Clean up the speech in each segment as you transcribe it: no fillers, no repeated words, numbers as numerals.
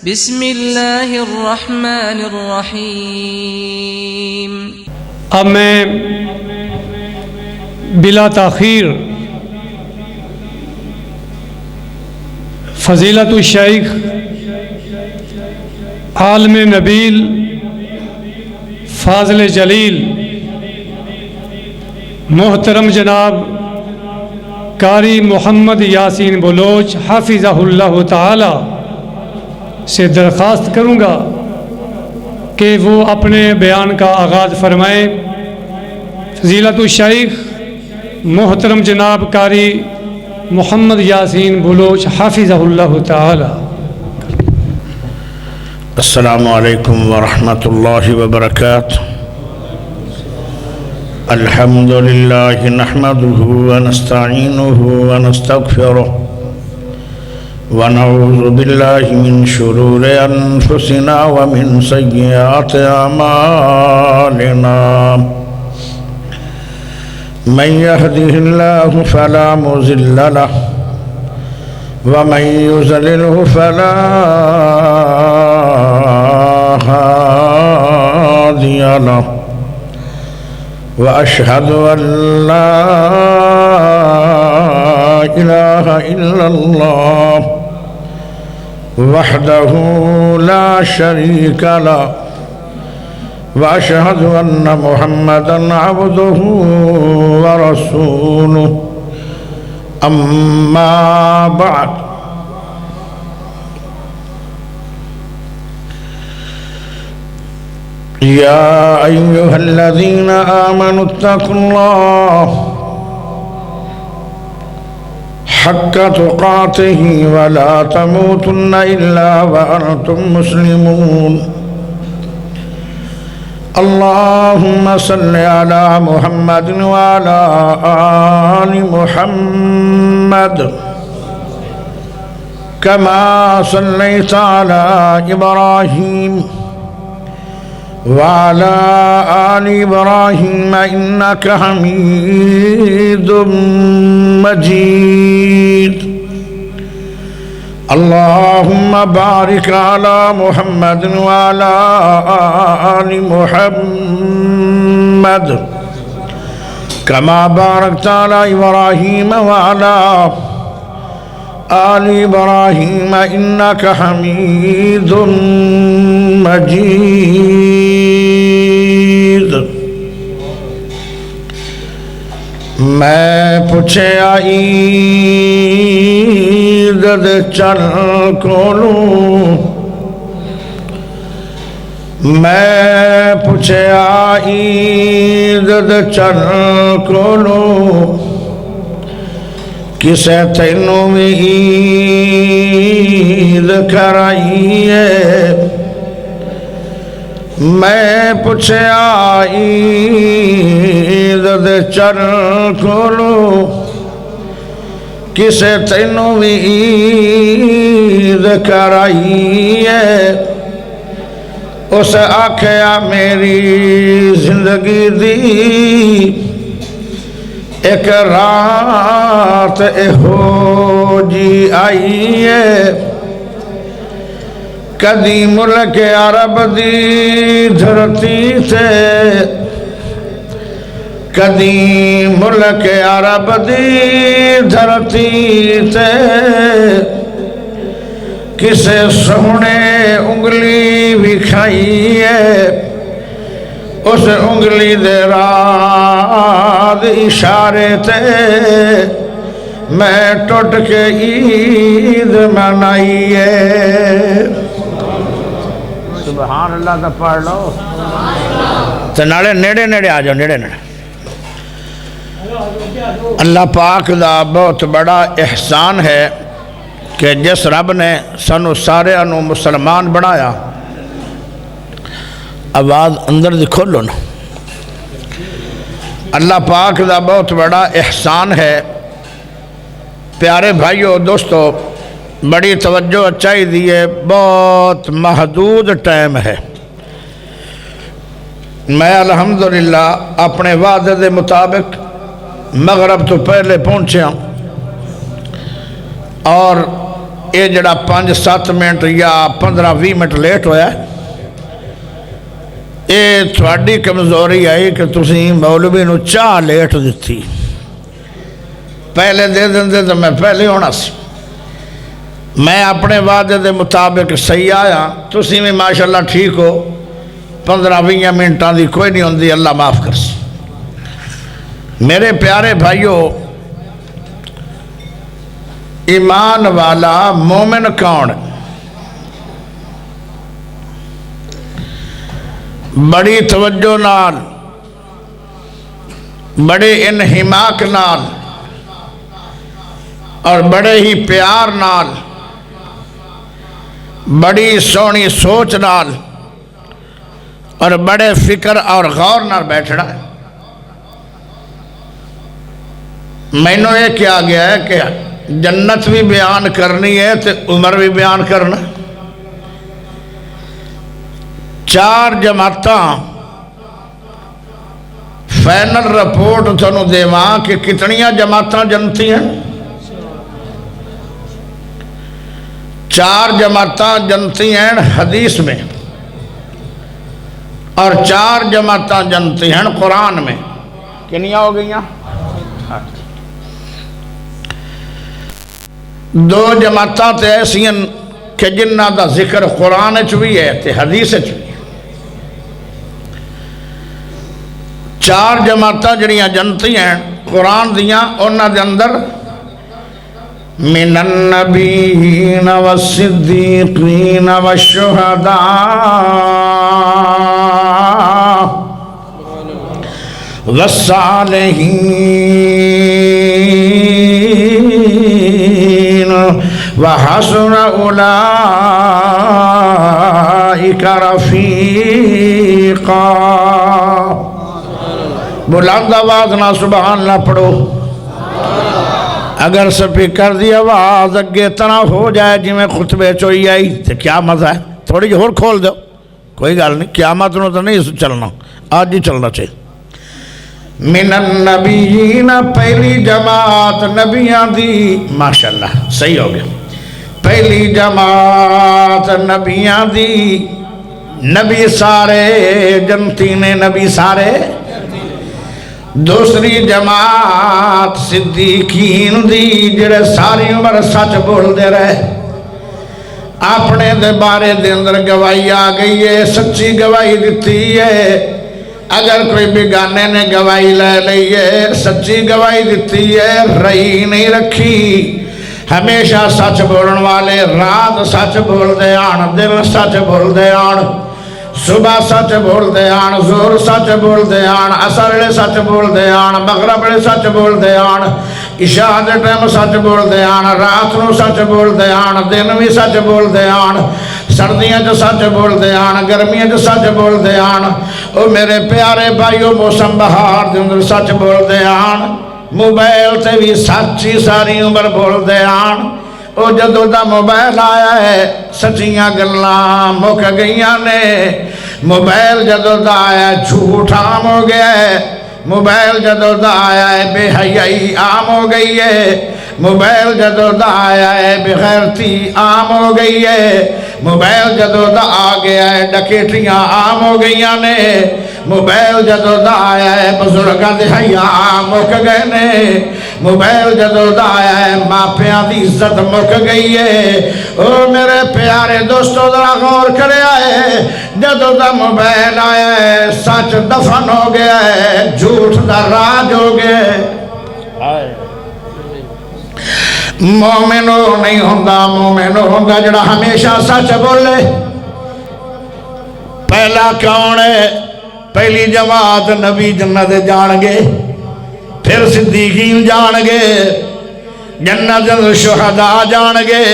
بسم اللہ الرحمن الرحیم۔ اب میں بلا تاخیر فضیلت الشیخ عالم نبیل فاضل جلیل محترم جناب قاری محمد یاسین بلوچ حافظہ اللہ تعالی سے درخواست کروں گا کہ وہ اپنے بیان کا آغاز فرمائیں۔ فضیلت الشیخ محترم جناب قاری محمد یاسین بلوچ حافظہ اللہ تعالی۔ السلام علیکم ورحمۃ اللہ وبرکاتہ۔ الحمد للہ نحمده ونستعینه ونستغفره ونعوذ باللہ من شرور انفسنا ومن سیئات اعمالنا من يهده الله فلا مضل له ومن يضلله فلا هادي له وأشهد أن لا إله إلا الله وحده لا شريك له وأشهد أن محمدًا عبده ورسوله أما بعد يا أيها الذين آمنوا اتقوا الله حق تقاته ولا تموتن إلا وأنتم مسلمون اللهم صل على محمد وعلى آل محمد كما صليت على إبراهيم وعلى آل إبراهيم إنك حميد مجيد اللهم بارك على محمد وعلى آل محمد كما باركت على إبراهيم وعلى آل إبراهيم إنك حميد مجيد میں پوچھے عید دے چل کولوں میں پوچھے عید دے چل کولوں کسے تینوں میں عید کرائیے میں پوچھے عید دے چل کولوں کسے تینوں بھی عید کرائیے اس آکھیا میری زندگی دی ایک رات ہو جی آئیے کدی ملک عرب دی دھرتی سے کدی ملک عرب دی دھرتی سے کسے سونے انگلی وکھائیے اس انگلی دے رات اشارے تے میں ٹوٹ کے عید منائیے سبحان اللہ دا پڑھ لو تو ناڑے نیڑے نیڑے آ جاؤ نیڑے نیڑے۔ اللہ پاک دا بہت بڑا احسان ہے کہ جس رب نے سانو سارے انو مسلمان بنایا آواز اندر دی کھولو نا۔ اللہ پاک دا بہت بڑا احسان ہے۔ پیارے بھائیو دوستو بڑی توجہ چاہیے دیئے، بہت محدود ٹائم ہے۔ میں الحمدللہ اپنے وعدے دے مطابق مغرب تو پہلے پہنچے ہوں اور یہ جڑا 5-7 منٹ یا 15-20 منٹ لیٹ ہویا یہ تھوڑی کمزوری آئی کہ تسی مولوی نو چاہ لیٹ دیتی پہلے دے دیں تو میں پہلے ہونا سی میں اپنے وعدے دے مطابق صحیح آیا تسی بھی ماشاءاللہ ٹھیک ہو 15-20 منٹاں دی کوئی نہیں ہوندی اللہ معاف کر سی میرے پیارے بھائیوں ایمان والا مومن کون بڑی توجہ نال بڑے انہماک نال اور بڑے ہی پیار نال بڑی سونی سوچ نال اور بڑے فکر اور غور نال بیٹھنا ہے میں نے یہ کیا گیا ہے کہ جنت بھی بیان کرنی ہے تو عمر بھی بیان کرنا 4 جماعتاں فائنل رپورٹ تھانوں دیواں کہ کتنیاں جماعتاں جنتی ہیں 4 جماعتاں جنتی ہیں حدیث میں اور 4 جماعتاں جنتی ہیں قرآن میں کنیاں ہو گئیاں 2 جماعتاں تے ایسی ہیں کہ جنہ دا ذکر قرآن بھی ہے تے حدیث بھی ہے 4 جماعتاں جڑیاں جنتی ہیں قرآن دیاں انہاں دے اندر من النبیین والصدیقین والشہداء والصالحین وحسن اولئک رفیقا بلند آواز نہ سبحان اللہ پڑھو اگر سپیکر دی آواز اگے طرح ہو جائے جی میں خطبے چوئی آئی تو کیا مزہ ہے تھوڑی اور کھول دو کوئی گل نہیں قیامت نو تو نہیں چلنا آج ہی چلنا چاہیے من النبیین پہلی جماعت نبیاں دی ماشاءاللہ صحیح ہو گیا پہلی جماعت نبیاں دی نبی سارے جنتی نے نبی سارے دوسری جماعت صدیقین دی جڑے ساری عمر سچ بول دے رہے اپنے دے بارے دے اندر گواہی آ گئی ہے سچی گواہی دیتی ہے اگر کوئی بیگانے نے گواہی لے لئیے سچی گواہی دیتی ہے رہی نہیں رکھی ہمیشہ سچ بولن والے رات سچ بول دے آن دل سچ بول دے آن صبح سچ بول دے آن زور سچ بول دے آن عصر لے سچ بول دے آن مغرب لے سچ بول دے آن عشاء دے ٹائم سچ بول دے آن رات نو سچ بول دے آن دن بھی سچ بول دے آن سردیاں جو سچ بول دے آن گرمیاں جو سچ بول دے آن او میرے پیارے بھائیو موسم بہار دے اندر سچ بول دے آن موبائل تے بھی سچی ساری عمر بول دے آن او جدو دا موبائل آیا ہے سچیاں گلاں مک گئیاں نے موبائل جدو دا آیا ہے جھوٹ عام ہو گیا ہے موبائل جدو دا آیا ہے بے حیائی عام ہو گئی ہے موبائل جدو دا آیا ہے بے غیرتی عام ہو گئی ہے موبائل جدو دا آ گیا ہے ڈکیٹیاں عام ہو گئیاں نے موبائل جدو دا آیا ہے بزرگاں دے حیا مک گئے نے موبائل جدو دا آیا ہے ماپیاں دی عزت مک گئی ہے او میرے پیارے دوستو ذرا غور کرے آئے جدو دا موبائل آیا ہے سچ دفن ہو گیا ہے جھوٹ دا راج ہو گیا ہے مومنو نہیں ہوندہ مومنو ہوندہ جڑا ہمیشہ سچ بولے پہلا کون ہے پہلی جماعت نبی جنت جان گے پھر صدیقین جان گے جنت شہداء جان گے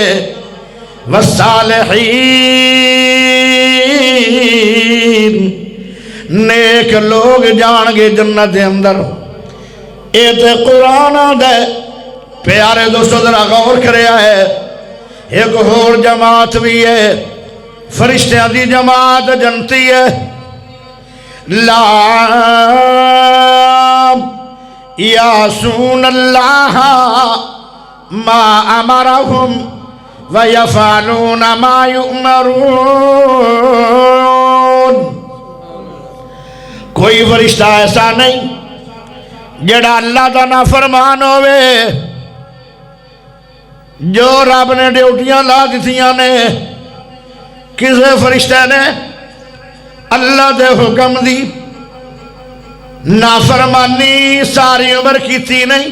والصالحین نیک لوگ جان گے جنت اندر اے تے قرآن دے پیارے دوستو ذرا غور کریا ہے ایک اور جماعت بھی ہے فرشتیاں دی جماعت جنتی ہے لا یاسون اللہ ما امرہم وَيَفْعَلُونَ مَا يُؤْمَرُونَ۔ کوئی فرشتہ ایسا نہیں جڑا اللہ دا نافرمان ہوئے، جو رب نے ڈیوٹیاں لا دیتیاں نے، کسے فرشتے نے اللہ دے حکم دی نافرمانی ساری عمر کیتی نہیں۔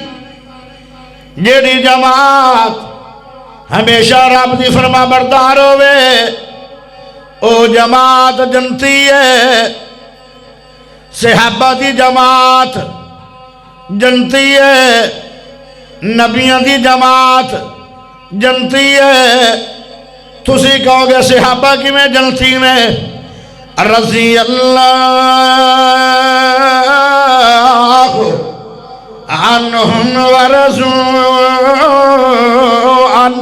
جیڑی جماعت ہمیشہ رب دی فرما بردار ہوئے، او جماعت جنتی ہے۔ صحابہ دی جماعت جنتی ہے، نبیوں دی جماعت جنتی ہے۔ تسی کہو گے صحابہ کی میں جنتی نے؟ رضی اللہ عنہم ورضوا عن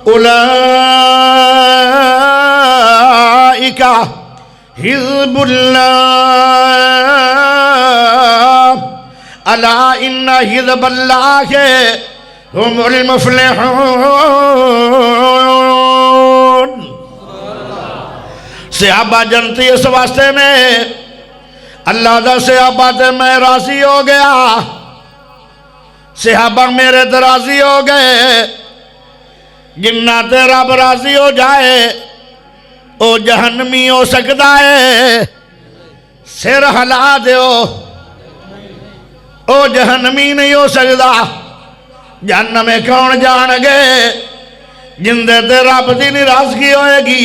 اولئک حزب اللہ الا ان حزب اللہ هم المفلحون۔ صحابہ جنتی اس واسطے میں اللہ دا صحابہ تے میں راضی ہو گیا، صحابہ میرے تے راضی ہو گئے۔ جنہ تے رب راضی ہو جائے او جہنمی ہو سکتا ہے؟ سر ہلا دیو، او جہنمی نہیں ہو سکتا۔ جہنم میں کون جان گے؟ جندے تے رب دی ناراضگی ہوئے گی۔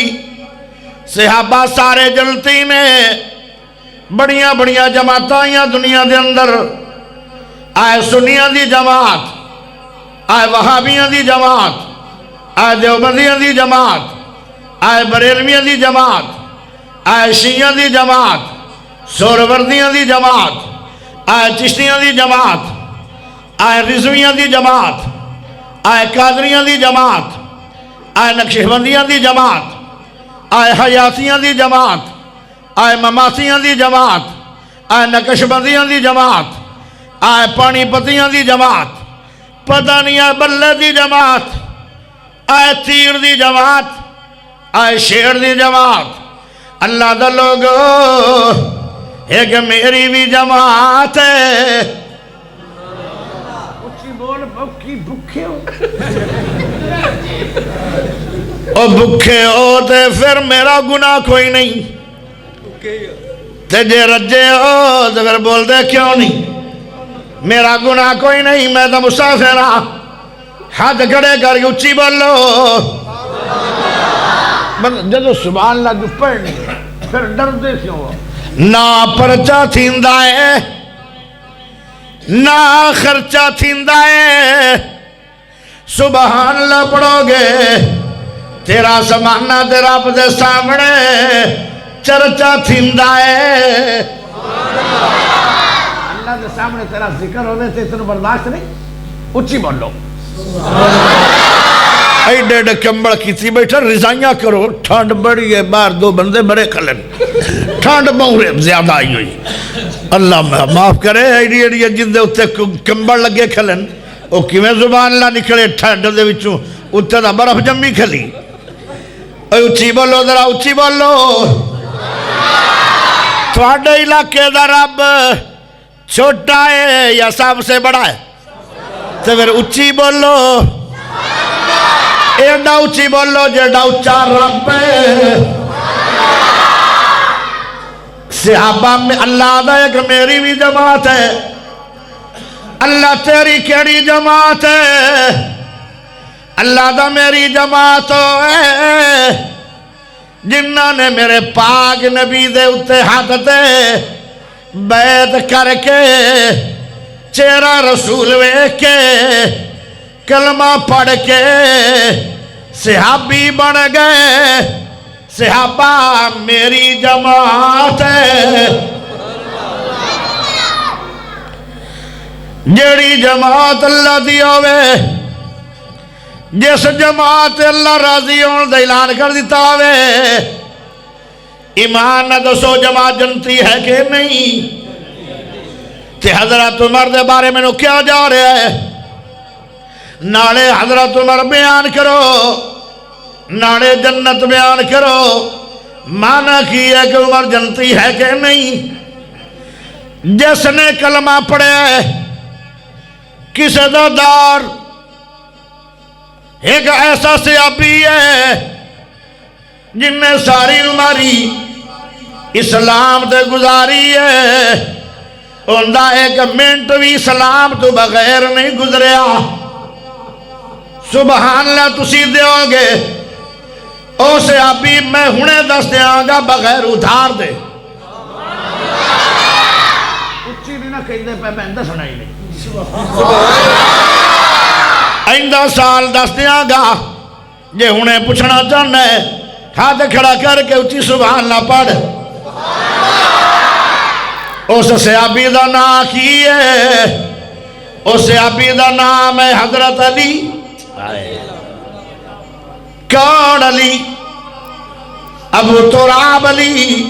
صحابہ سارے جنتی نے، بڑیاں بڑیاں جماعتاں آئیاں دنیا دے اندر، آئے سنیاں دی جماعت، آئے وہابیاں دی جماعت، آئے دیوبندیاں دی جماعت، آئے بریلویاں دی جماعت، آئے شیعیاں دی جماعت، سہروردیاں دی جماعت، آئے چشتیاں دی جماعت، آئے رضویاں دی جماعت، آئے قادریاں دی جماعت، آئے نقشبندیاں دی جماعت، آئے حیاتیاں دی جماعت، آئے مماسیاں دی جماعت، آئے نقشبندیاں دی جماعت، آئے پانی پتیاں دی جماعت، پتہ نہیں آئے بلے دی جماعت، آئے تیر دی جماعت، آئے شیر دی جماعت۔ اللہ دا لوگو ایک میری بھی جماعت ہے۔ اچھی بول بکی بکھے ہو، او بکھے ہو تے پھر میرا گناہ کوئی نہیں، تے جے رجے ہو تے پھر بول دے کیوں نہیں؟ میرا گناہ کوئی نہیں، میں تو مسافر ہاں۔ ہاتھ کھڑے کر کے اچھی بولو، جدو سبحان اللہ جو پڑھنی پھر ڈر دے کیوں ہو؟ نہ پرچہ تھیندا ہے نہ خرچہ تھیندا ہے، سبحان اللہ پڑھو گے تیرا زمانہ تیرا رب دے سامنے چرچا تھیندا ہے۔ اللہ دے سامنے تیرا ذکر ہونے سے اتنا برداشت نہیں، اچھی بولو۔ ایڈے ایڈے کمبل کیتی بیٹھا رضائیاں کرو، ٹھانڈ بڑی ہے، باہر دو بندے بڑے کھلن، ٹھانڈ بہرے زیادہ آئی ہوئی۔ اللہ معاف کرے، ایڈی ایڈی جن دے اتے کمبل لگے کھلن، او کیویں زبان اللہ نکلے ٹھانڈ دے وچوں، اتے دا برف جمی کھلی۔ اچھی بولو ذرا، اچھی بولو۔ تھوڑے علاقے دا رب چھوٹا ہے یا سب سے بڑا ہے؟ تو پھر اچھی بولو، ایڈا اچھی بولو جیڈا اچھا رب ہے۔ صحابہ میں اللہ دا ایک میری بھی جماعت ہے، اللہ تیری کیڑی جماعت ہے؟ اللہ دا میری جماعت ہے جنہ نے میرے پاک نبی دے اتے ہاتھ دے بیعت کر کے چہرہ رسول ویکھ کے کلمہ پڑھ کے صحابی بن گئے۔ صحابہ میری جماعت ہے، جیڑی جماعت اللہ دی ہوئے، جس جماعت اللہ راضی ہون دا اعلان کر دیتا ہوئے۔ ایمان نہ دسو جماعت جنتی ہے کہ نہیں؟ تے حضرت عمر دے بارے میں کیا جا رہا ہے؟ نالے حضرت عمر بیان کرو ناڑے جنت بیان کرو، مانا کی ہے کہ عمر جنتی ہے کہ نہیں؟ جس نے کلمہ پڑھے کسے دا دار ایک ایسا صحابی ہے جن نے ساری عمری اسلام تے گزاری ہے، اندہ ایک منٹ بھی اسلام تو بغیر نہیں گزریا۔ سبحان اللہ تسی دیو گے او صحابی میں ہنے دس دیاں گا بغیر ادھار دے، اچھی بھی نہ کہیں دے پہ بہندہ سنائی نہیں، آئندہ سال دس دیاں گا جے ہنے پوچھنا چاہنا ہے ہاتھ کھڑا کر کے اچھی سبحان اللہ پڑھ۔ اس صحابی دا نام کی ہے؟ اس صحابی دا نام ہے حضرت علی۔ کون علی؟ ابو تراب علی۔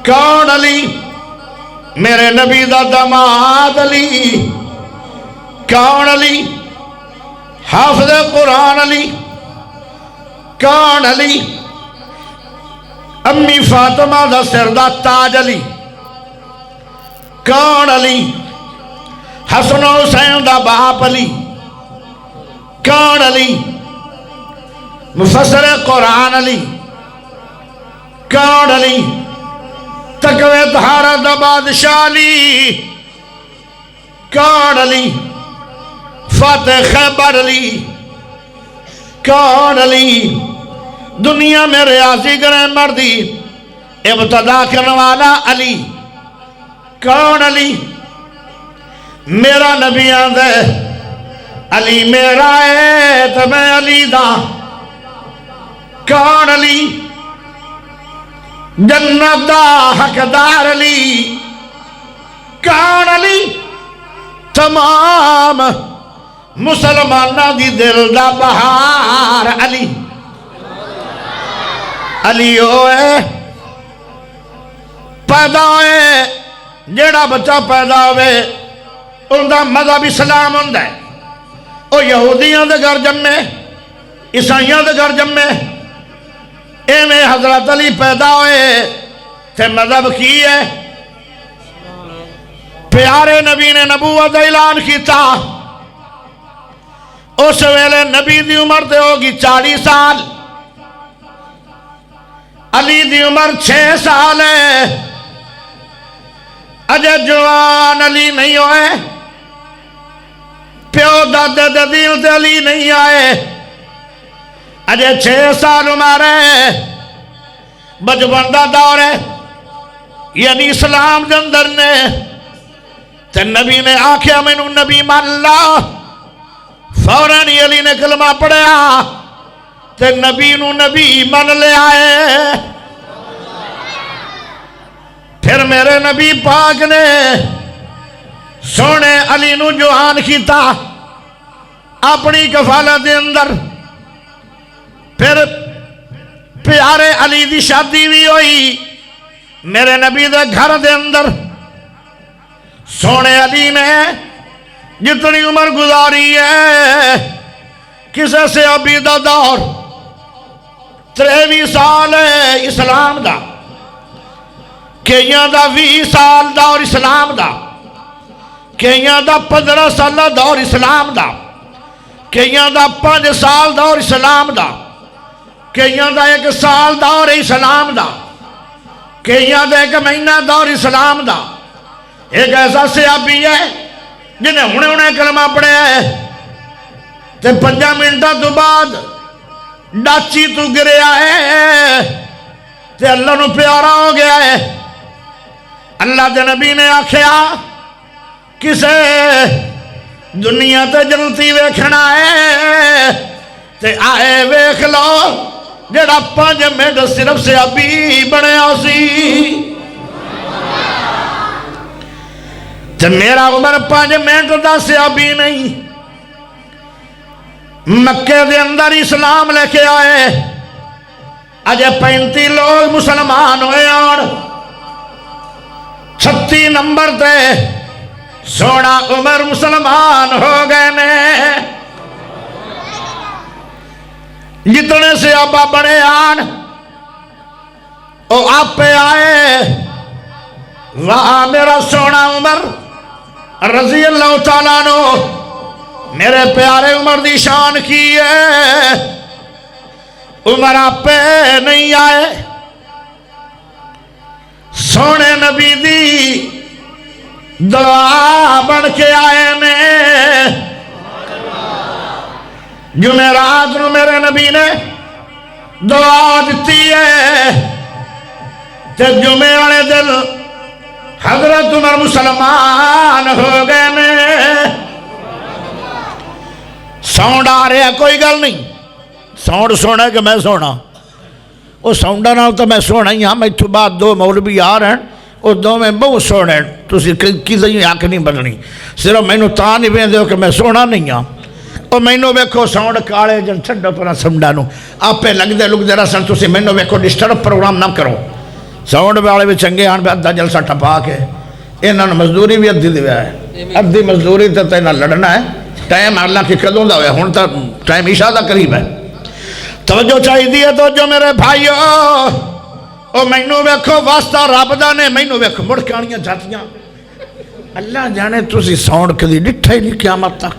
کون علی؟ میرے نبی دا داماد علی۔ کون علی؟ حافظ قرآن علی۔ کون علی؟ امی فاطمہ دا سر دا تاج علی۔ کون علی؟ حسن و حسین دا باپ علی۔ کون علی؟ مفسر قرآن علی۔ کون علی؟ تقوی طہارت دا بادشاہ علی۔ کون علی؟ فاتح خیبر علی۔ کون علی؟ دنیا میں ریاضی کریں مردی ابتدا کرنے والا علی۔ کون علی؟ میرا نبی آندے علی میرا ہے تو میں علی دا۔ کون علی؟ جنت دا حقدار علی۔ کون علی؟ تمام مسلمانہ دی دل دا بہار علی۔ علی ہوئے پیدا ہوئے جیڑا بچہ پیدا ہوئے ان دا مذہب اسلام ہوندہ ہے، او یہودیاں دے گھر جمے عیسائیاں دے گھر جمے، ایویں حضرت علی پیدا ہوئے تے مذہب کی ہے؟ پیارے نبی نے نبوت اعلان کیتا، اس ویلے نبی دی عمر تے ہوگی 40 سال، علی دی عمر 6 سال ہے، اجے جوان علی نہیں ہوئے، پیو دادے ددیل تے علی نہیں آئے، اجے 6 سال عمر ہے، بچپن دا دور ہے، یعنی اسلام دے اندر نے تے نبی نے آکھیا مینوں نبی مان لا، فوراً علی نے کلمہ پڑھیا تے نبی نو نبی من لے آئے۔ پھر میرے نبی پاک نے سونے علی نو جوان کیتا اپنی کفالت دے اندر، پھر پیارے علی دی شادی بھی ہوئی میرے نبی دے گھر دے اندر۔ سونے علی نے جتنی عمر گزاری ہے کسے سے ابھی دا دور 23 سال ہے اسلام دا، کئیاں دا 20 سال دور اسلام دا، کئیاں دا 15 سال دور اسلام دا، کئیاں دا 5 سال دور اسلام دا، کئیاں دا 1 سال دور اسلام دا، کئیاں دا 1 مہینہ دور اسلام دا۔ ایک ایسا صحابی ہے جنہیں ہنے کلمہ پڑھے ہے تے 5 منٹاں تو بعد ڈاچی تو گریا ہے تے اللہ نو پیارا ہو گیا ہے۔ اللہ دے نبی نے آکھیا کسے دنیا تے جنتی ویکھنا ہے تے آئے ویکھ لو جڑا 5 منٹ صرف صحابی بنیا سی، تے میرا عمر 5 منٹ دا صحابی نہیں، مکے دے اندر اسلام لے کے آئے، اجے 35 لوگ مسلمان ہوئے اور 36 نمبر تے سونا عمر مسلمان ہو گئے نے۔ جتنے صحابہ بڑے آن وہ آپ آئے، وہاں میرا سونا عمر رضی اللہ تعالیٰ عنہ میرے پیارے عمر دی شان کی ہے، عمر آپ نہیں آئے، سونے نبی دی دعا بن کے آئے نے۔ جمعرات نو میرے نبی نے دعا دیتی ہے تے جمعے والے دن حضرت عمر مسلمان ہو گئے نے۔ ساؤنڈ آ رہا ہے، کوئی گل نہیں، ساؤنڈ سونا ہے کہ میں سونا؟ وہ ساؤنڈا نال تو میں سونا ہی ہاں، میں تو بعد دو مولوی آ رہے ہیں، وہ دو میں بہت سونے ہیں، تسی کسی حق نہیں بننی، صرف میں تا نہیں ویندے ہو کہ میں سونا نہیں ہاں۔ اور مینوں ویکھو ساؤنڈ کالے جن چھڈو پرا سمڈا نو، آپے لگدے لگدے رسن، تسی مینوں ویکھو ڈسٹرب پروگرام نہ کرو۔ ساؤنڈ والے بھی چنگے آن پہ ادھا جلسہ ٹپا کے انہاں نے مزدوری بھی ادھی دیا ہے، ادھی مزدوری تے انہاں لڑنا ہے۔ ٹائم اللہ کی کدوں دا ہویا، ہن تا ٹائم عشاء دا قریب ہے۔ توجہ چاہیے ہے توجہ میرے بھائیو، او مینوں ویکھو واسطہ رب دا نے، مینوں ویکھو مڑ کے آنیاں جاتیاں۔ اللہ جانے تسی ساؤنڈ کدی ڈٹھا ہی نہیں قیامت تک۔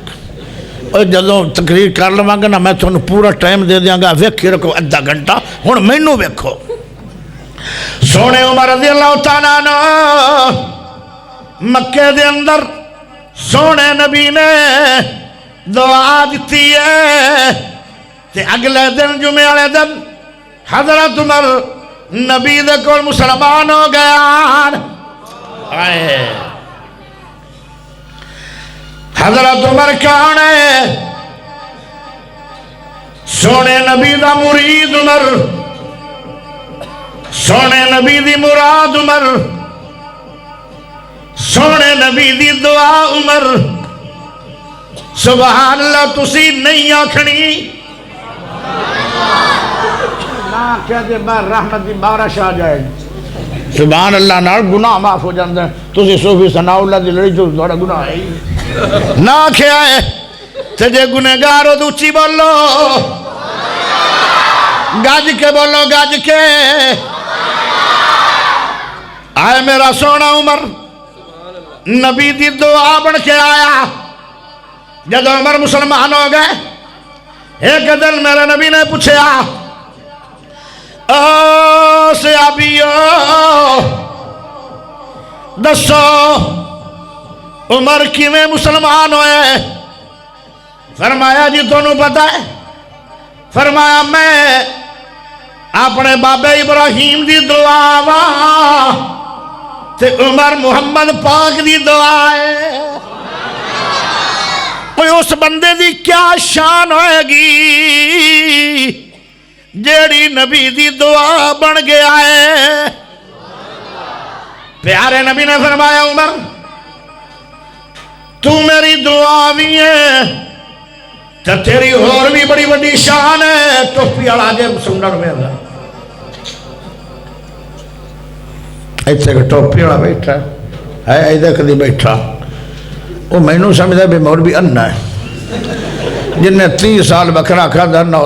اور جدوں تقریر کر لواں گا نا میں تھانوں پورا ٹائم دے دیاں گا، ویکھی رکھو ادھا گھنٹہ۔ ہن مینوں ویکھو سونے عمر رضی اللہ تعالیٰ عنہ مکے دے اندر سونے نبی نے دعا دیتی ہے تے اگلے دن جمعے والے دن حضرت عمر نبی دے کول مسلمان ہو گیا۔ حضرت عمر کون ہے؟ سونے نبی دا مرید عمر، سونے نبی دی مراد عمر، سونے نبی دی دعا عمر۔ سبحان اللہ تسی نہیں آکھنی نہ کہتے میں رحمت دی بارش آ جائے۔ سبحان اللہ نال گناہ معاف ہو جاندے ہیں۔ تسی صوفی ثناء اللہ دی لڑی جو تھوڑا گناہ ہے نہ کیا ہے تے جے گنہگار ہو تو اچھی بولو، گج کے بولو، گج کے۔ آئے میرا سونا عمر نبی دی دعا بن کے آیا۔ جب عمر مسلمان ہو گئے، ایک دن میرے نبی نے پوچھا، او صحابیو دسو عمر کیویں مسلمان ہوئے؟ فرمایا جی تانوں پتہ ہے؟ فرمایا میں اپنے بابے ابراہیم دی دعا وا تے عمر محمد پاک دی دعا ہے۔ اس بندے دی کیا شان ہوئے گی جیڑی نبی دی دعا بن گیا ہے۔ پیارے نبی نے فرمایا عمر تو میری دعا بھی ہے تو تیری اور بھی بڑی بڑی شان ہے۔ ٹوپی والا جے سنن میرا ایتھے کہ ٹوپی والا بیٹھا ہے ایدھے کدی بیٹھا، وہ مینوں سمجھدا بھی مولوی انا ہے جن نے 30 سال بکرا کھادا نہ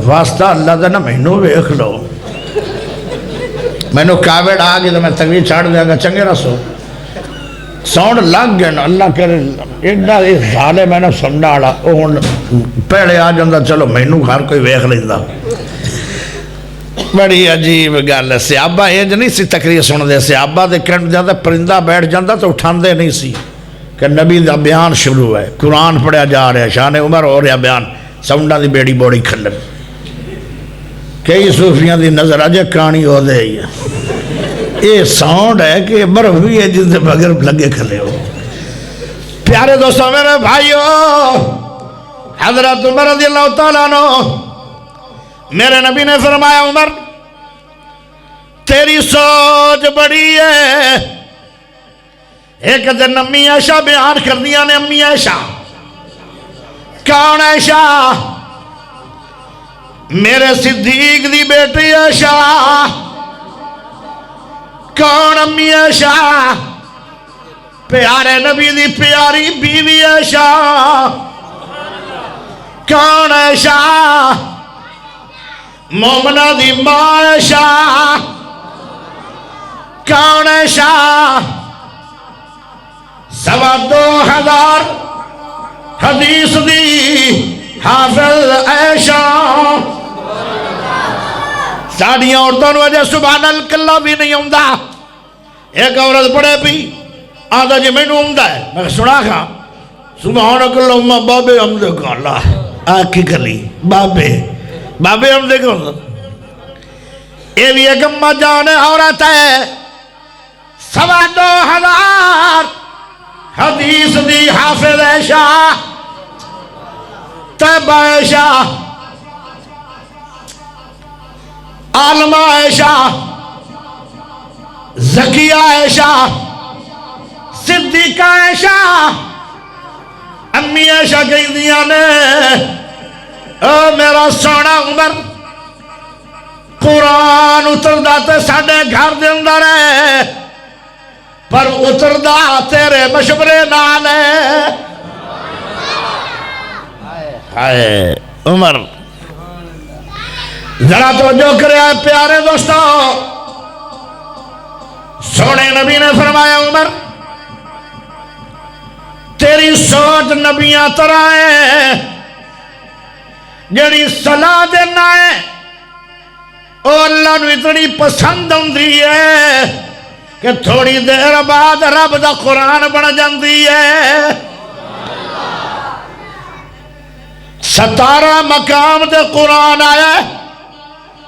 واسطہ اللہ دا نہ مینوں ویکھ لو۔ مینوں کاوڑ آ گئی تو میں تقریر چھاڑ دیا گا، چنگے رسو ساؤنڈ لگ گئے نا، اللہ کرے ایڈا ظالم ہے نا سننا والا، وہ ہن پہلے آ جاندا چلو مینوں ہر کوئی ویکھ لیندا۔ بڑی عجیب گل ہے، صحابہ انج نہیں سی تقریر سن دے، صحابہ دے کہن جاندا پرندہ بیٹھ جاندا تو اٹھاندے نہیں سی کہ نبی دا بیان شروع ہے، قرآن پڑھیا جا رہا ہے، شان عمر ہو رہا بیان، ساؤنڈاں دی بیڑی بوڑی کھلن۔ کئی صوفیاں دی نظر اجے کہانی ہو دے ہی ہے، یہ ساؤنڈ ہے کہ برف بھی ہے جن سے بغیر لگے کھلے ہو۔ پیارے دوستوں میرے بھائیو، حضرت عمر رضی اللہ تعالیٰ عنہ میرے نبی نے فرمایا عمر تیری سوچ بڑی ہے۔ ایک دن امی عائشہ بیان کر دیا نے، امی عائشہ کون عائشہ؟ میرے صدیق دی بیٹی عائشہ۔ کون امی عائشہ؟ پیارے نبی دی پیاری بیوی عائشہ۔ کون عائشہ؟ مومنہ دی ماں شاہ کون شاہ 2,2500 حدیث دی حافظ عائشہ ساڑیاں عورتوں وجہ سبحان اللہ بھی نہیں ہوندہ ایک عورت پڑھے بھی آدھا جی میں نے ہوندہ ہے میں سنا کھا سبحان اللہ بابے حمدے کو اللہ آکھی کلی بابے حمدے کو یہ بھی ایک امہ جانے عورت ہے 2,2500 حدیث دی حافظ عائشہ طیبہ عائشہ عالمہ عائشہ زکیہ عائشہ صدیقہ عائشہ امی عائشہ کہی دیا نے اے میرا سونا عمر قرآن اتر داتے ساڑھے گھر دے اندر ہے پر اتر دا تیرے مشورے نالے ہائے عمر ذرا توجہ کرے آئے پیارے دوستو سونے نبی نے فرمایا عمر تیری سوچ نبیاں طرح ہے جڑی صلاح دینا ہے او اللہ نو اتنی پسند ہوندی ہے کہ تھوڑی دیر بعد رب دا قرآن بن جاندی ہے 17 مقام دے قرآن آیا ہے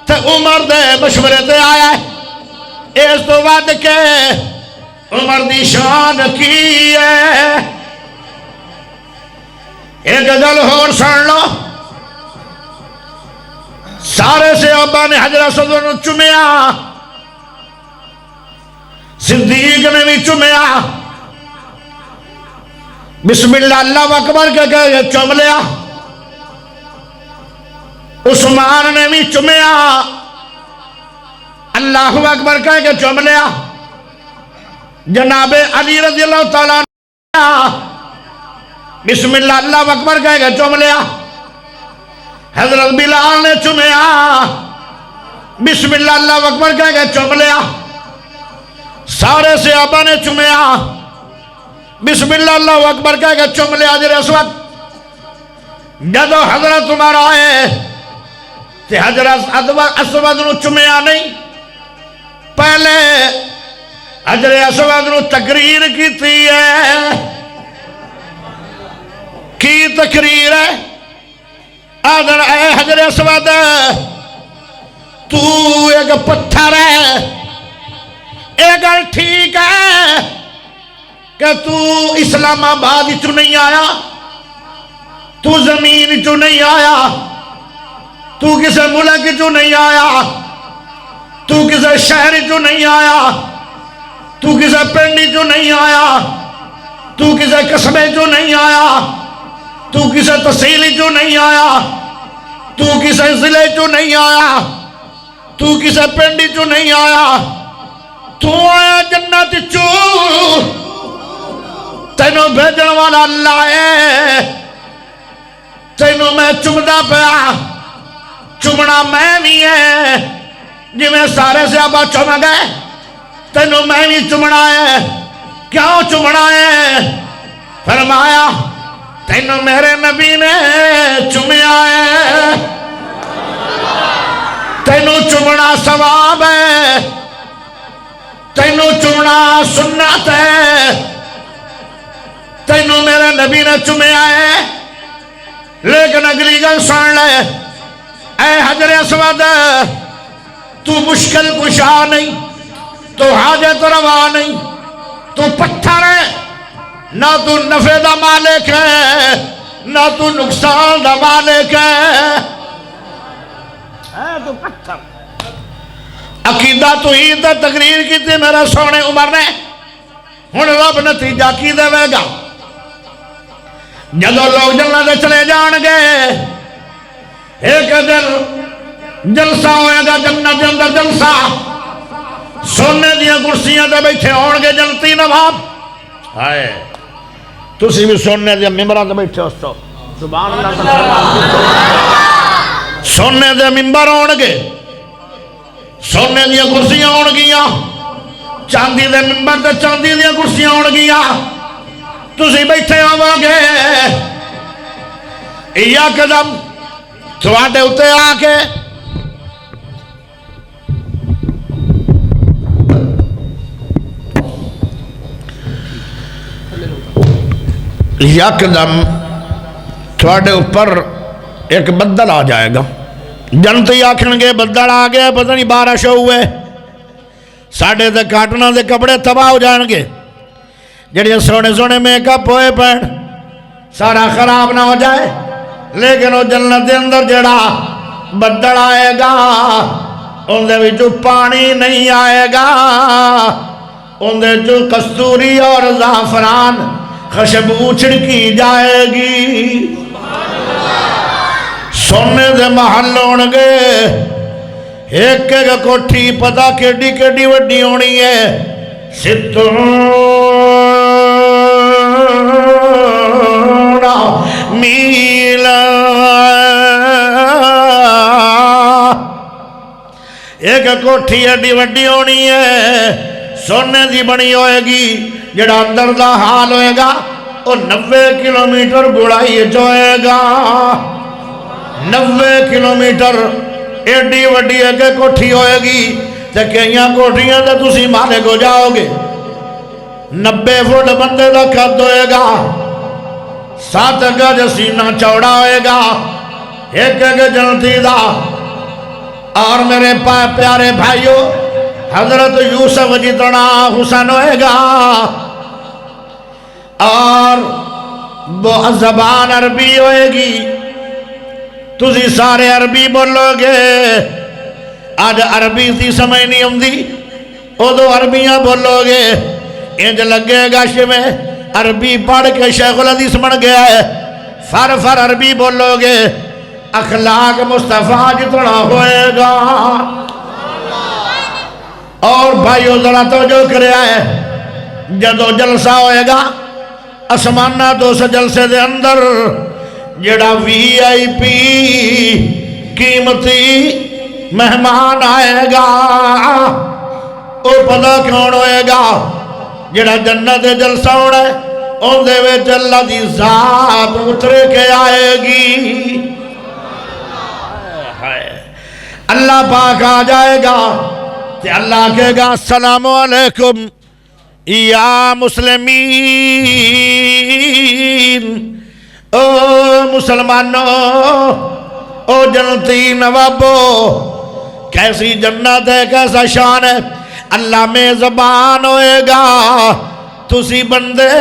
تے عمر دے مشورے تے آیا ہے اس تو بعد کے عمر دی شان کی ہے ایک گل اور سن لو سارے صحابہ نے حضرت صدر نے چمیا صدیق نے بھی چمیا بسم اللہ اللہ اکبر کے کہے چم لیا عثمان نے بھی چمیا اللہ اکبر کہے کہ چم لیا جناب علی رضی اللہ تعالیٰ بسم اللہ اللہ اکبر کہے کہ چم لیا حضرت بلال نے چمیا بسم اللہ اللہ اکبر کہے کہ چم لیا سارے صحابہ نے چمیا بسم اللہ اللہ اکبر کہے کہ چم لیا حجر اسود جدو حضرت عمر آئے تے حضرت اسود نو چمیا نہیں پہلے حجر اسود نو تقریر کی تھی ہے کی تقریر ہے آدھر اے حجر اسود تو ایک پتھر ہے ایک گل ٹھیک ہے کہ تو اسلام آباد چو نہیں آیا تو زمین چو نہیں آیا تو کسے ملک چو نہیں آیا تو کسے شہر چو نہیں آیا تو کسے پنڈی چو نہیں آیا تو کسے قصبے چو نہیں آیا تو کسے تحصیلی چو نہیں آیا تو کسے ضلع چو نہیں آیا تو کسے پنڈی چو نہیں آیا تو آیا جنت چو تینوں بھیجن والا اللہ ہے تینوں میں چمدہ پیا چمنا میں بھی ہے جی میں سارے صحابہ چم گئے تینوں میں بھی چمنا ہے کیوں چمنا ہے فرمایا تینوں میرے نبی نے چمیا ہے تینوں چمنا ثواب ہے تینوں چمنا سنت ہے تینوں میرے نبی نے چمیا ہے لیکن اگلی گل سن لے اے حجر اسود تو مشکل کشا نہیں تو حاجت روا نہیں تو پتھر ہے نہ تو نفع دا مالک ہے نہ تو نقصان دا مالک ہے تو پتھر عقیدہ تو ہی تے تقریر کی تھی میرے سونے عمر نے ہن رب نتیجہ کی دے گا جدو لوگ جنت چلے جان گے ایک دن جلسہ ہوئے گا جنت کے اندر جلسہ سونے دیا کرسیاں تے بیٹھے ہون گے جنتی نواب ہائے تسی بھی سونے دیا ممبراں تے بیٹھے ہو سبحان اللہ سونے دے ممبر ہون گے، سونے دیا کرسیاں ہون گیا، چاندی دے ممبر تے چاندی دیا کرسیاں ہون گیا، تسی بیٹھے ہو گے، یا قدم تھوڑے اتے آ کے یکدم تھوڑے اوپر ایک بدل آ جائے گا، جنتی آکھن گے بدل آ گیا، پتہ نہیں بارش ہوئے، ساڑھے دے کاٹنا دے کپڑے تباہ ہو جائیں گے، جڑے سونے سونے میک اپ ہوئے پہن سارا خراب نہ ہو جائے، لیکن وہ جنت دے اندر جڑا بدل آئے گا ان دے وچوں پانی نہیں آئے گا، ان دے جو کستوری اور زعفران خوشبو چھڑکی جائے گی، سونے دے محل ہون گے، ایک ایک کوٹھی پتہ کیڈی کیڈی وڈی ہونی ہے، ستون میل ایک کوٹھی ایڈی وڈی ہونی ہے، سونے دی بنی ہوئے گی، جڑا اندر دا حال ہوئے گا وہ 90 کلومیٹر گوڑائی ہوئے گا، 90 کلومیٹر ایڈی وڈی ایک کوٹھی ہوئے گی، تے کئیاں کوٹھیاں تے تسی مالک ہو جاؤ گے، 90 فٹ بندے دا قد ہوئے گا، 7 گج سینہ چوڑا ہوئے گا، ایک جنتی دا، اور میرے پیارے بھائیوں حضرت یوسف جتنا حسن ہوئے گا، اور وہ زبان عربی ہوئے گی، تسی سارے عربی بولو گے، آج عربی تھی سمجھ نہیں ہوندی، او دو عربیاں بولو گے، انج لگے گا میں عربی پڑھ کے شیخ الحدیث بن گیا ہے، فر عربی بولو گے، اخلاق مصطفیٰ جتنا ہوئے گا، اور بھائیو ذرا توجہ کرے آئے، جدو جلسہ ہوئے گا، اسمانہ تو اس جلسے دے اندر جڑا وی آئی پی قیمتی مہمان آئے گا، او پتہ کون ہوئے گا، جڑا جنت جلسہ ہونا ہے، ان دے وچ اللہ دی ذات اترے کے آئے گی، اللہ پاک آ جائے گا، تے اللہ کہے گا السلام علیکم یا مسلمین، او مسلمانوں، او جنتی نوابو، کیسی جنت ہے، کیسا شان ہے، اللہ میں زبان ہوئے گا، تسی بندے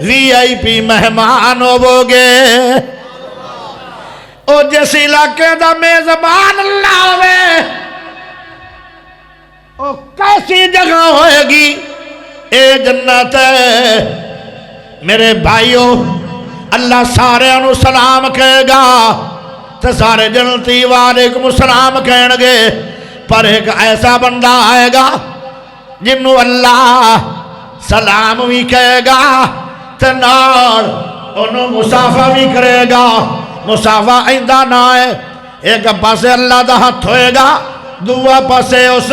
وی آئی پی مہمان ہوو گے، او جس علاقے دا میں زبان اللہ ہوئے، او کیسی جگہ ہوئے گی، اے جنت ہے، میرے بھائیوں، اللہ سارے انو سلام کہے گا، تو سارے جنتی وعلیکم السلام کہنے گے، پر ایک ایسا بندہ آئے گا، جنہوں اللہ سلام بھی کہے گا، تو نار انہوں مصافہ بھی کرے گا، مصافہ آئندہ نہ ہے، ایک پاسے اللہ دا ہاتھ ہوئے گا، دوہ پاسے اس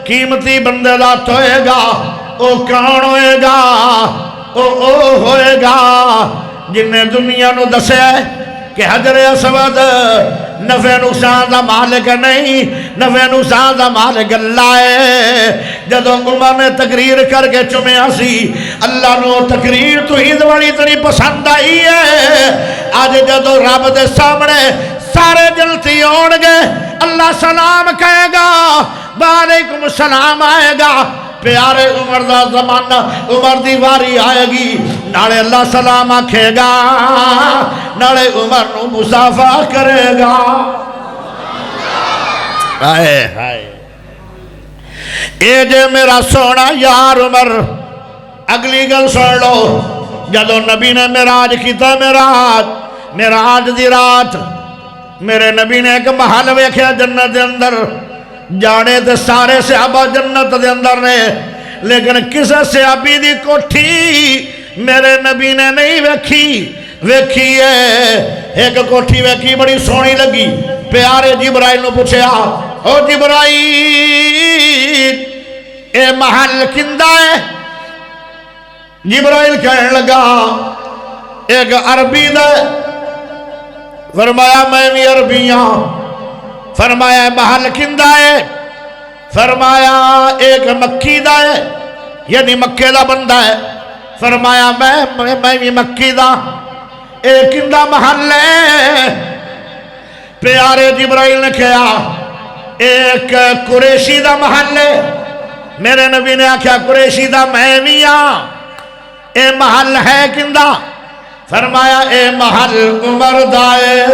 قیمتی بندے دا ہاتھ ہوئے گا، او کون ہوئے گا، او ہوئے گا، جنہیں دنیا نو دسے کہ حجر اسود نفع نقصان دا مالک نہیں، نفع نقصان دا مالک اللہ ہے، جدو عمر نے تقریر کر کے چمیا سی، اللہ نو تقریر تو ہی دوڑی تری پسند آئی ہے، آج جدو رب دے سامنے سارے جلتی ہون گے، اللہ سلام کہے گا، وعلیکم السلام آئے گا، پیارے عمر دا زمانہ عمر دی واری آئے گی، نالے اللہ سلام آکھے گا، نالے عمر نو مصافہ کرے گا، آئے آئے اے جے میرا سونا یار عمر، اگلی گل سن لو، جدو نبی نے معراج کیتا، معراج دی رات میرے نبی نے ایک محل ویکھیا جنت دے اندر، جانے دے سارے صحابہ جنت دے اندر نے، لیکن کسے صحابی دی کوٹھی میرے نبی نے نہیں ویکھی ہے، ایک کوٹھی ویکھی بڑی سونی لگی، پیارے جبرائیل نے پوچھا او جبرائیل اے محل کندہ ہے؟ جبرائیل کہنے لگا ایک عربی دا ہے۔ فرمایا میں بھی عربیاں۔ فرمایا محل کندہ ہے؟ فرمایا ایک مکی دا ہے، یعنی مکے دا بندہ ہے۔ فرمایا میں بھی مکی دا، ایک کندہ محل ہے؟ پیارے جبرائیل نے کہا ایک قریشی دا محل ہے۔ میرے نبی نے آکھا قریشی دا میں بھی ہاں، اے محل ہے کندہ؟ فرمایا اے محل عمر دا ہے۔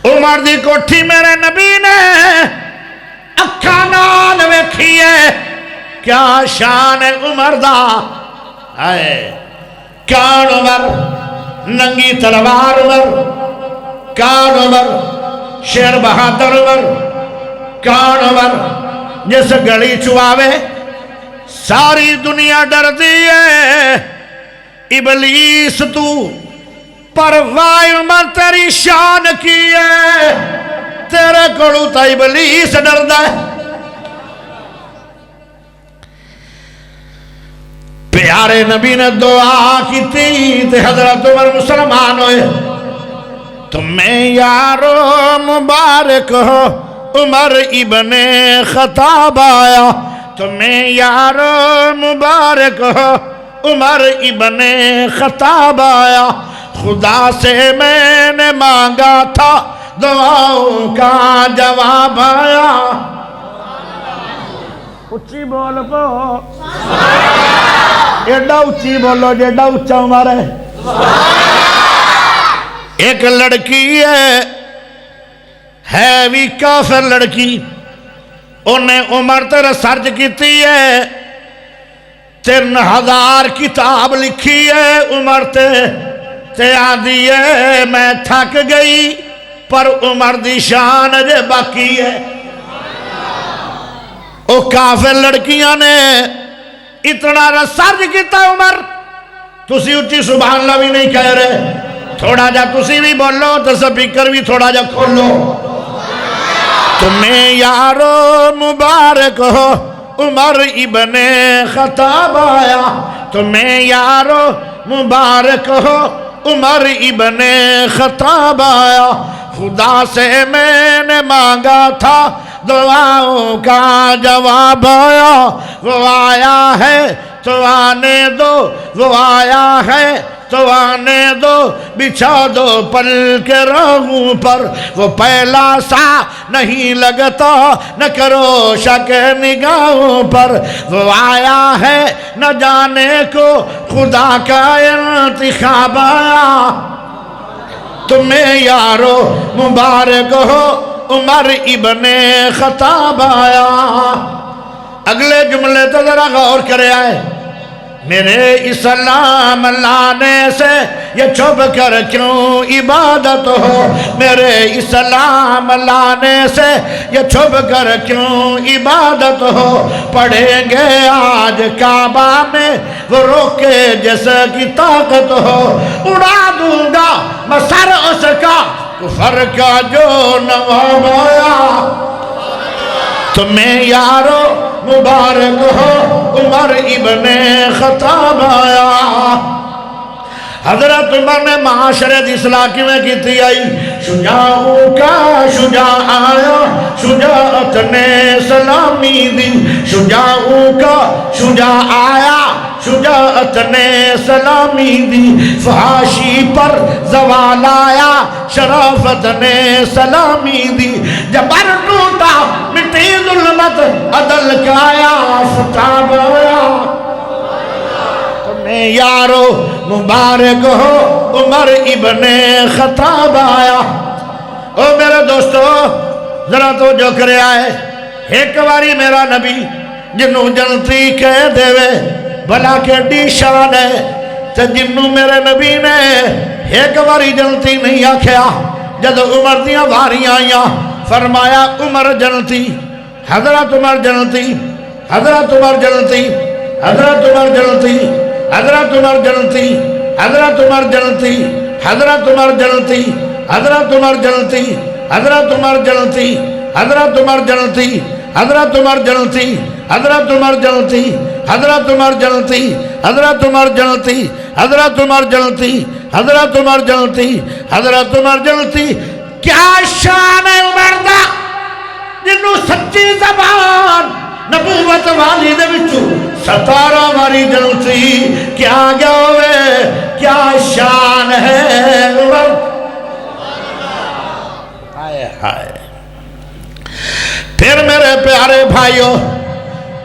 عمر دی کوٹھی میرے نبی نے اکھا نال ویکھی ہے، کیا شان ہے عمر دا ہے۔ کان عمر ننگی تلوار عمر، کان عمر شیر بہادر عمر، کان عمر جس گڑی چواوے ساری دنیا ڈر دی ہے۔ ابلیس تو پرواہ عمر تیری شان کی ہے، تیرے کڑو تا ابلیس ڈر دے۔ پیارے نبی نے دعا کی تھی تے حضرت عمر مسلمان ہوئے۔ تمہیں یارو مبارک ہو عمر ابن خطاب آیا، تمہیں یارو مبارک ہو عمر ابن خطاب آیا۔ خدا سے میں نے مانگا تھا دعاؤں کا جواب آیا۔ اچھی بول پو، ایڈا اچھی بولو جیڈا اچھا عمر ہے۔ ایک لڑکی ہے بھی کافر لڑکی، انہیں عمر تیرے سرج کیتی ہے، 3000 کتاب لکھی ہے عمر تے آدھی ہے میں تھک گئی پر عمر دی شان جے باقی ہے۔ او کافر لڑکیاں نے اتنا رسرج کیتا عمر، تسی اچھی سبحان اللہ بھی نہیں کہہ رہے، تھوڑا جا تسی بھی بولو تو سپیکر بھی تھوڑا جا کھولو۔ تمہیں یارو مبارک ہو عمر ابن خطاب آیا، تمہیں یارو مبارک ہو عمر ابن خطاب آیا۔ خدا سے میں نے مانگا تھا دعاؤں کا جواب آیا۔ وہ آیا ہے تو آنے دو، وہ آیا ہے تو آنے دو، بچھا دو پل کے راہوں پر، وہ پہلا سا نہیں لگتا نہ کرو شک نگاہوں پر۔ وہ آیا ہے نہ جانے کو خدا کا انتخاب آیا، تمہیں یارو مبارک ہو عمر ابن خطاب آیا۔ اگلے جملے تو ذرا غور کرے آئے، میرے اسلام لانے سے یہ چھپ کر کیوں عبادت ہو، میرے اسلام لانے سے یہ چھپ کر کیوں عبادت ہو۔ پڑھیں گے آج کعبہ میں وہ روکے جس کی طاقت ہو، اڑا دوں گا میں سر اس کا کفر کا جو نواب آیا۔ تمہیں یارو مبارک ہو عمر ابن خطاب آیا۔ حضرت عمر نے معاشرے دی اصلاح میں کی تھی آئی، شجاعوں کا شجاع آیا، شجاعت نے سلامی دی، شجاعوں کا شجاع آیا، شجاعت نے سلامی دی، فحاشی پر زوال آیا، شرافت نے سلامی دی، جبر ٹوٹا مٹی ظلمت عدل کا آیا، فتاب آیا۔ تمہیں یارو مبارک ہو عمر ابن خطاب آیا۔ او میرے دوستو ذرا تو جو کرے آئے، ایک باری میرا نبی جنوں جنتی کہہ دے وے بھلا کیڈی شان ہے، تے جنوں میرے نبی نے ایک باری جنتی نہیں آکھیا، جد عمر دیاں واریاں آئیاں فرمایا عمر جنتی، حضرت عمر جنتی، حضرت عمر جنتی، حضرت عمر جنتی، حضرت عمر جنتی، حضرت عمر جنتی، حضرت عمر جنتی، حضرت عمر جنتی، حضرت عمر جنتی، حضرت عمر جنتی، حضرت عمر جنتی، حضرت عمر جنتی، حضرت عمر جنتی، حضرت عمر جنتی، حضرت عمر جنتی، حضرت عمر جنتی، حضرت عمر جنتی. کیا شان ہے عمر دا جنہوں سچی زبان نبوت والی دے وچوں 17 ماری جنتی. کیا گیا ہوئے کیا شان ہے عمر. ہائے ہائے. پھر میرے پیارے بھائیوں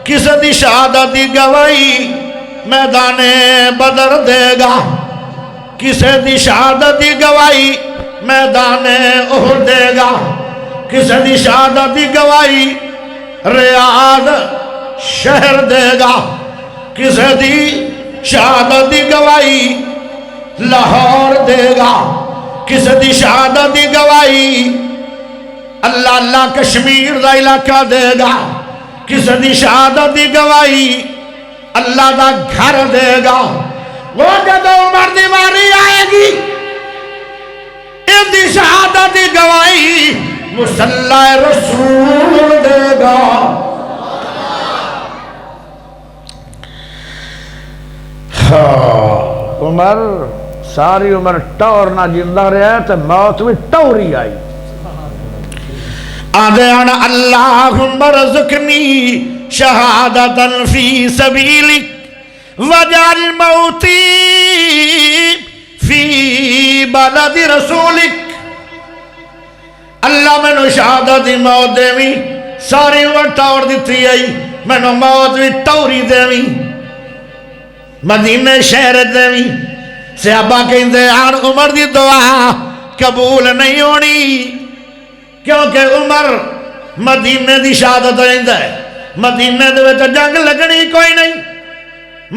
کسی دی شہادت دی گواہی میدان بدر دے گا، کسی دی شہادت دی گواہی میدان احد دے گا، کسی دی شہادت دی گواہی ریاض شہر دے گا، کسی دی شہادت دی گواہی لاہور دے گا، کسی دی شہادت دی گواہی اللہ اللہ کشمیر دا علاقہ دے گا، کسی دی شہادت دی گواہی اللہ دا گھر دے گا. وہ جب عمر دی باری آئے گی ان دی شہادت دی گواہی مصلی رسول دے گا. عمر ساری عمر ٹور نہ جندہ رہا تو موت میں ٹوری آئی. آدھیان اللہم رزقنی شہادتا فی سبیلک وجعل موتی فی بلد رسولک. اللہ میں نو شہادت دی موت دے وی ساری عمر ٹور دیتی آئی، میں نو موت بھی ٹوری دے وی مدینہ شہر دے وی. صحابہ کہندے آن عمر دی دعا قبول نہیں ہونی کیونکہ عمر مدینہ دی شہادت رہندہ ہے. مدینہ دے وچ جنگ لگنی کوئی نہیں،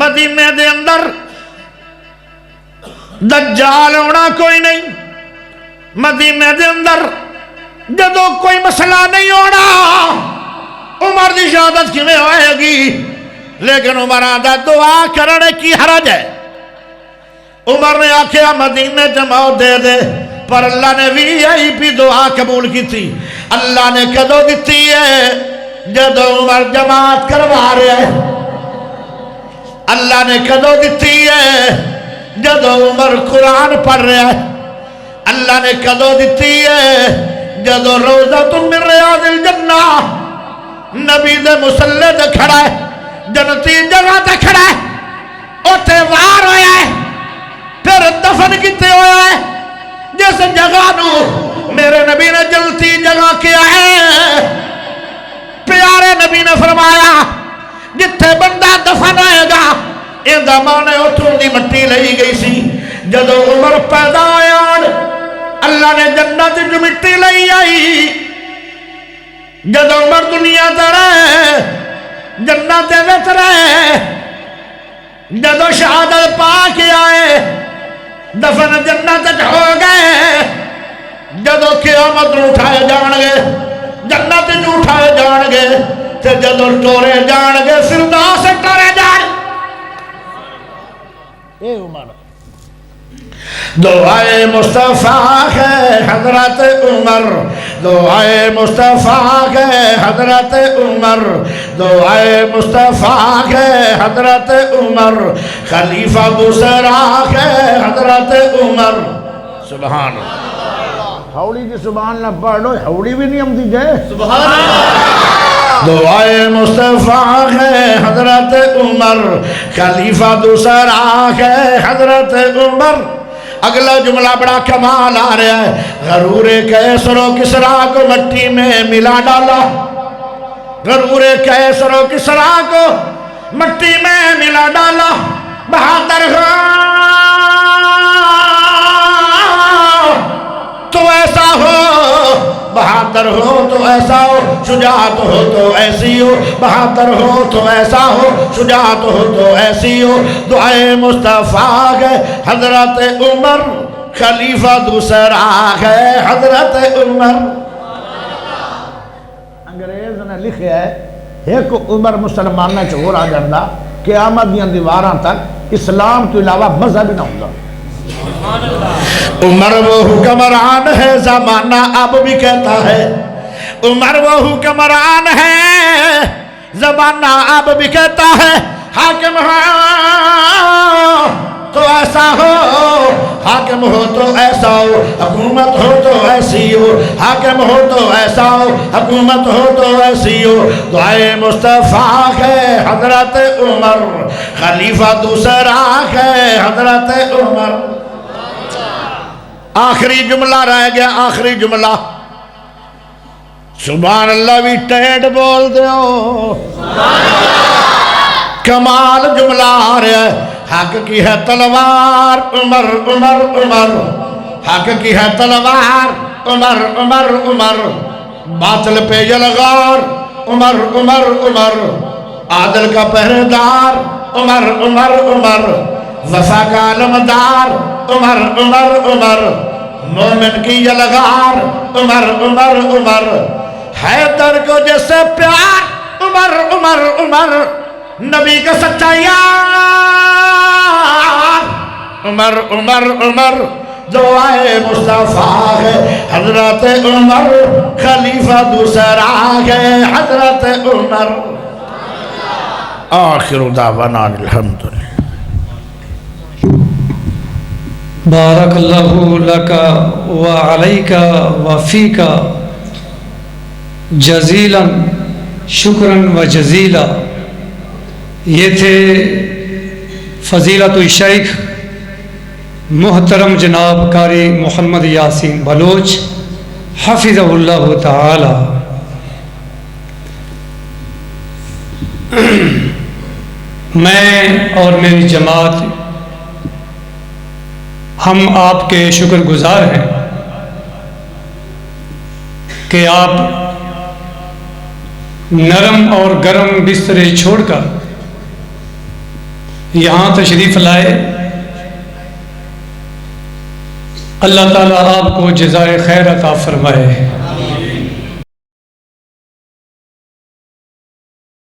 مدینہ دے اندر دجال ہونا کوئی نہیں، مدینہ دے اندر جدو کوئی مسئلہ نہیں ہونا عمر دی شہادت کیویں ہوئے گی. لیکن عمر آدھا دعا کرنے کی حرج ہے. عمر نے آکھیا مدینہ جماؤ دے دے، پر اللہ نے بھی یہی بھی دعا قبول کی تھی. اللہ نے کدو دیتی ہے جدو عمر جماعت کروا رہے ہیں. اللہ نے کدو دیتی ہے جدو عمر قرآن پڑھ رہے ہیں. اللہ نے کدو دیتی ہے جدو روضۃ من ریاض الجنہ نبی دے مصلی دے کھڑا ہے، جنتی جگہ دے کھڑا ہے، اوتے وار ہویا ہے، پھر دفن کیتے ہویا ہے جس جگہ نو میرے نبی نے جلتی جگہ کیا ہے. پیارے نبی نے فرمایا جتھے بندہ دفن آئے گا ان دا مانے اتھوں دی مٹی لئی گئی سی. جدو عمر پیدا آیا اللہ نے جنت جو مٹی لئی آئی. جدو عمر دنیا تے رہے جنت دے وچ رہے، جدو شہادت پا کے آئے دفن جنت ہو گئے. جدو قیامت نو اٹھائے جان گے جنت نو اٹھائے جان گے تے جدو ٹورے جان گے فردوس سے ٹورے جان. اے عمر دعائے مصطفیٰ ہے حضرت عمر، دعائے مصطفیٰ ہے حضرت عمر، دعائے مصطفیٰ ہے حضرت عمر، خلیفہ دوسرا ہے حضرت عمر. سبحان اللہ. ہوڑی کی سبحان اللہ پڑھ لو، ہوڑی بھی نہیں ہم دی جائے. سبحان اللہ. دعائے مصطفیٰ ہے حضرت عمر، خلیفہ دوسرا ہے حضرت عمر. اگلا جملہ بڑا کمال آ رہا ہے. غرور کیسر و کسرا کو مٹی میں ملا ڈالا، غرور کیسر و کسرا کو مٹی میں ملا ڈالا. بہادر ہو تو ایسا ہو، بہادر ہو تو ایسا ہو، شجاعت ہو تو ایسی ہو، بہادر ہو تو ایسا ہو، شجاعت ہو تو ایسی ہو. دعائے مصطفیٰ ہے حضرت عمر، خلیفہ دوسرا ہے حضرت عمر. انگریز نے لکھا ہے ایک عمر مسلمانہ چور آ جاندہ قیامت دیاں دیواراں تک اسلام تو علاوہ مذہب نہ ہوگا. عمر وہ حکمران ہے زمانہ اب بھی کہتا ہے، عمر وہ حکمران ہے زمانہ اب بھی کہتا ہے، حاکم ہو تو ایسا ہو، حاکم ہو تو ایسا ہو، حکومت ہو تو ایسی ہو، حاکم ہو تو ایسا ہو، حکومت ہو تو ایسی ہو۔ دعائے مصطفیٰ ہے حضرت عمر، خلیفہ دوسرا ہے حضرت عمر۔ آخری جملہ رہ گیا، آخری جملہ، سبحان اللہ بھی ٹیٹ بول دیو، کمال جملہ آ رہا ہے۔ حق کی ہے تلوار عمر عمر عمر، حق کی ہے تلوار عمر عمر عمر، باطل پہ یلغار عمر عمر عمر، عادل کا پہرےدار عمر عمر عمر، وفا کا علمدار عمر عمر عمر، مومن کی یلغار عمر عمر عمر، حیدر کو جیسے پیار عمر عمر عمر، نبی کا سچا یار عمر عمر عمر، دعائے مصطفیٰ ہے حضرت عمر، خلیفہ دوسرا ہے حضرت عمر۔ آخر دعوانا الحمدللہ۔ بارک اللہ لک وعلیک وفیک جزیلا شکرا و جزیلا۔ یہ تھے فضیلت الشیخ محترم جناب قاری محمد یاسین بلوچ حفظہ اللہ تعالی۔ میں اور میری جماعت ہم آپ کے شکر گزار ہیں کہ آپ نرم اور گرم بسترے چھوڑ کر یہاں تشریف لائے۔ اللہ تعالیٰ آپ کو جزائے خیر عطا فرمائے۔